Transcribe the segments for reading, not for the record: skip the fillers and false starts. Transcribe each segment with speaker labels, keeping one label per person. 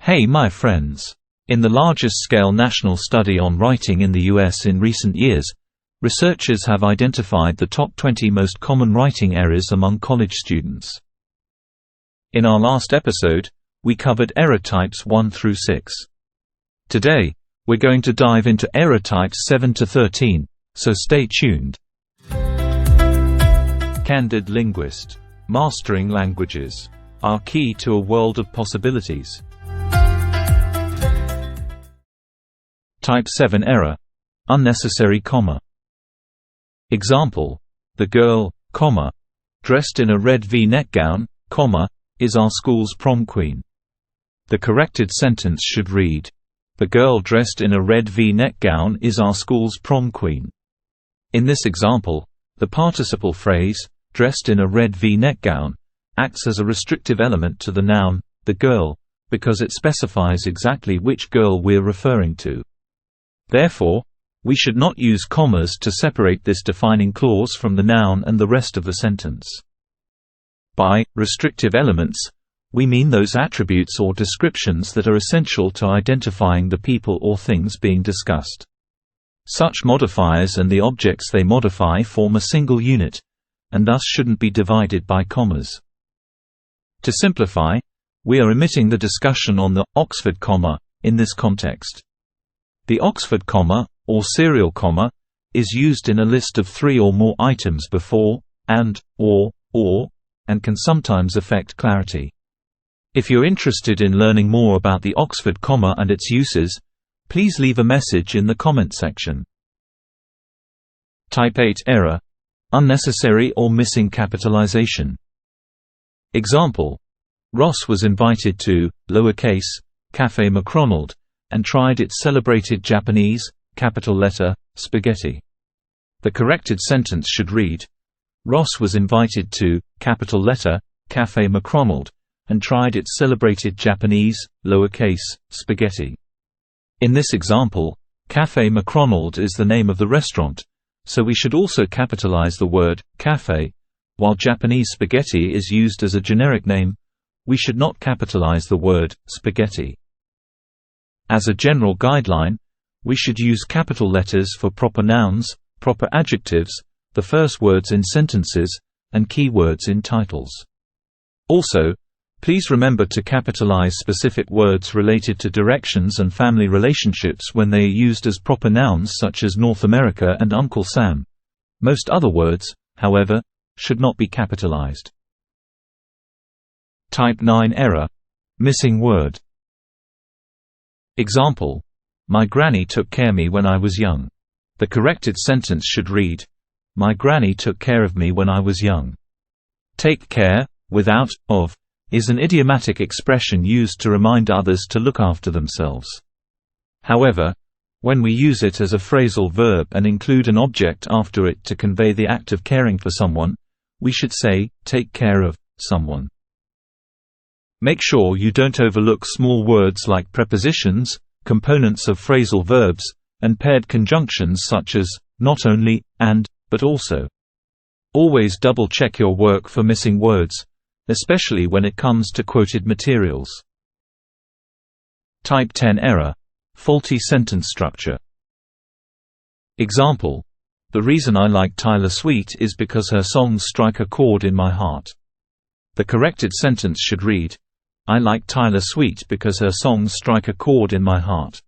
Speaker 1: Hey my friends! In the largest-scale national study on writing in the US in recent years, researchers have identified the top 20 most common writing errors among college students. In our last episode, we covered error types 1 through 6. Today, we're going to dive into error types 7 to 13, so stay tuned. Candid linguist. Mastering languages. Our key to a world of possibilities. Type 7 error. Unnecessary comma. Example: the girl, comma, dressed in a red V-neck gown, comma, is our school's prom queen. The corrected sentence should read, the girl dressed in a red V-neck gown is our school's prom queen. In this example, the participle phrase, dressed in a red V-neck gown, acts as a restrictive element to the noun, the girl, because it specifies exactly which girl we're referring to. Therefore, we should not use commas to separate this defining clause from the noun and the rest of the sentence. By restrictive elements, we mean those attributes or descriptions that are essential to identifying the people or things being discussed. Such modifiers and the objects they modify form a single unit, and thus shouldn't be divided by commas. To simplify, we are omitting the discussion on the Oxford comma in this context. The Oxford comma, or serial comma, is used in a list of 3 or more items before, and, or, and can sometimes affect clarity. If you're interested in learning more about the Oxford comma and its uses, please leave a message in the comment section. Type 8 error. Unnecessary or missing capitalization. Example: Ross was invited to, lowercase, Café McRonald, and tried its celebrated Japanese, capital letter, spaghetti. The corrected sentence should read, Ross was invited to, capital letter, Café McRonald, and tried its celebrated Japanese, lowercase, spaghetti. In this example, Café McRonald is the name of the restaurant, so we should also capitalize the word, café. While Japanese spaghetti is used as a generic name, we should not capitalize the word, spaghetti. As a general guideline, we should use capital letters for proper nouns, proper adjectives, the first words in sentences, and key words in titles. Also, please remember to capitalize specific words related to directions and family relationships when they are used as proper nouns such as North America and Uncle Sam. Most other words, however, should not be capitalized. Type 9 error. Missing word. Example: my granny took care of me when I was young. The corrected sentence should read, my granny took care of me when I was young. Take care, without, of, is an idiomatic expression used to remind others to look after themselves. However, when we use it as a phrasal verb and include an object after it to convey the act of caring for someone, we should say, take care of someone. Make sure you don't overlook small words like prepositions, components of phrasal verbs, and paired conjunctions such as, not only, and, but also. Always double-check your work for missing words, especially when it comes to quoted materials. Type 10 error. Faulty sentence structure. Example: the reason I like Taylor Swift is because her songs strike a chord in my heart. The corrected sentence should read, I like Taylor Swift because her songs strike a chord in my heart.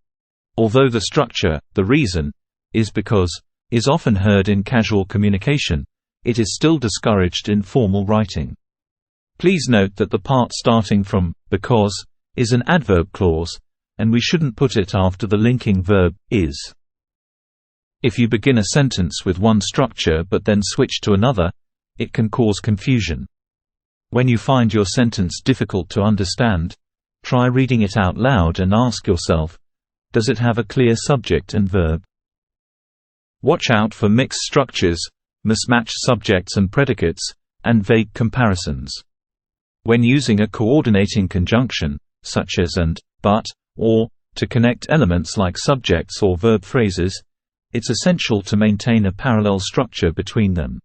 Speaker 1: Although the structure, the reason, is because, is often heard in casual communication, it is still discouraged in formal writing. Please note that the part starting from because is an adverb clause, and we shouldn't put it after the linking verb is. If you begin a sentence with one structure but then switch to another, it can cause confusion. When you find your sentence difficult to understand, try reading it out loud and ask yourself, does it have a clear subject and verb? Watch out for mixed structures, mismatched subjects and predicates, and vague comparisons. When using a coordinating conjunction, such as and, but, or, to connect elements like subjects or verb phrases, it's essential to maintain a parallel structure between them.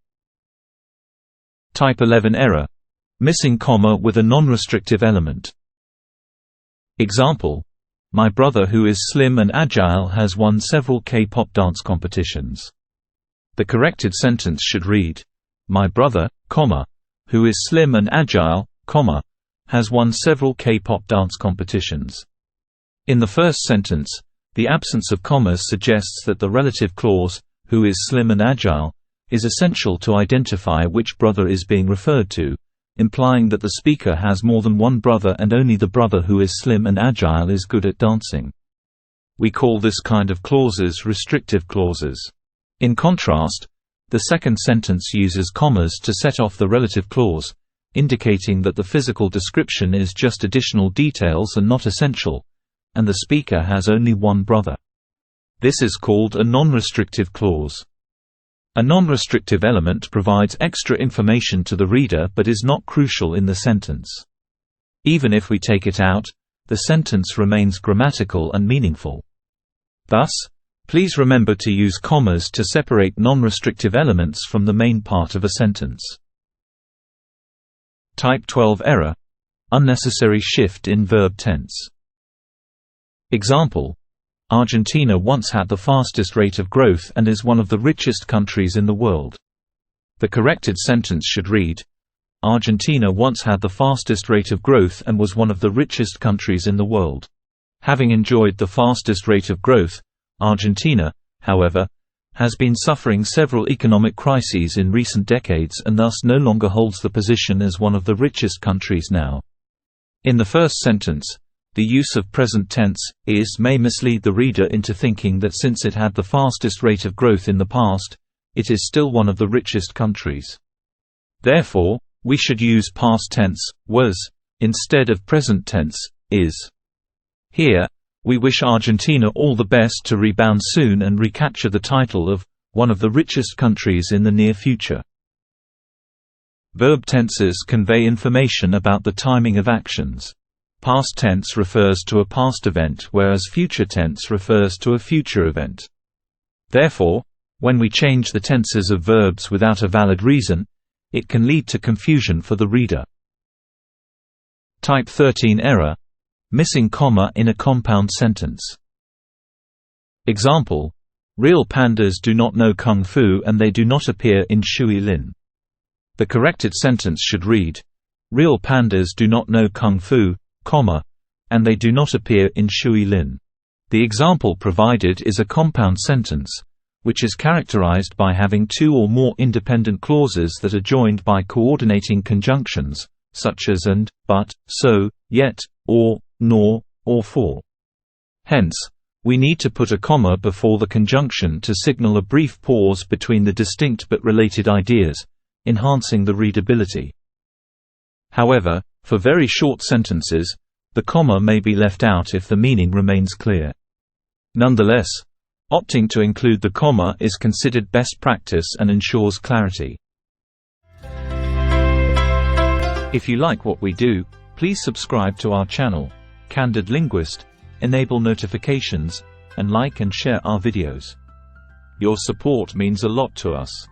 Speaker 1: Type 11 error. Missing comma with a non-restrictive element. Example: my brother who is slim and agile has won several K-pop dance competitions. The corrected sentence should read, my brother, who is slim and agile, has won several K-pop dance competitions. In the first sentence, the absence of commas suggests that the relative clause, who is slim and agile, is essential to identify which brother is being referred to, implying that the speaker has more than one brother and only the brother who is slim and agile is good at dancing. We call this kind of clauses restrictive clauses. In contrast, the second sentence uses commas to set off the relative clause, indicating that the physical description is just additional details and not essential, and the speaker has only one brother. This is called a non-restrictive clause. A non-restrictive element provides extra information to the reader but is not crucial in the sentence. Even if we take it out, the sentence remains grammatical and meaningful. Thus, please remember to use commas to separate non-restrictive elements from the main part of a sentence. Type 12 error. Unnecessary shift in verb tense. Example: Argentina once had the fastest rate of growth and is one of the richest countries in the world. The corrected sentence should read, Argentina once had the fastest rate of growth and was one of the richest countries in the world. Having enjoyed the fastest rate of growth, Argentina, however, has been suffering several economic crises in recent decades and thus no longer holds the position as one of the richest countries now. In the first sentence, the use of present tense, is, may mislead the reader into thinking that since it had the fastest rate of growth in the past, it is still one of the richest countries. Therefore, we should use past tense, was, instead of present tense, is. Here, we wish Argentina all the best to rebound soon and recapture the title of one of the richest countries in the near future. Verb tenses convey information about the timing of actions. Past tense refers to a past event whereas future tense refers to a future event. Therefore, when we change the tenses of verbs without a valid reason, it can lead to confusion for the reader. Type 13 error. Missing comma in a compound sentence. Example: real pandas do not know kung fu and they do not appear in Shui Lin. The corrected sentence should read, real pandas do not know kung fu, and they do not appear in Shui Lin. The example provided is a compound sentence, which is characterized by having two or more independent clauses that are joined by coordinating conjunctions, such as and, but, so, yet, or, nor, or for. Hence, we need to put a comma before the conjunction to signal a brief pause between the distinct but related ideas, enhancing the readability. However, for very short sentences, the comma may be left out if the meaning remains clear. Nonetheless, opting to include the comma is considered best practice and ensures clarity. If you like what we do, please subscribe to our channel, Candid Linguist, enable notifications, and like and share our videos. Your support means a lot to us.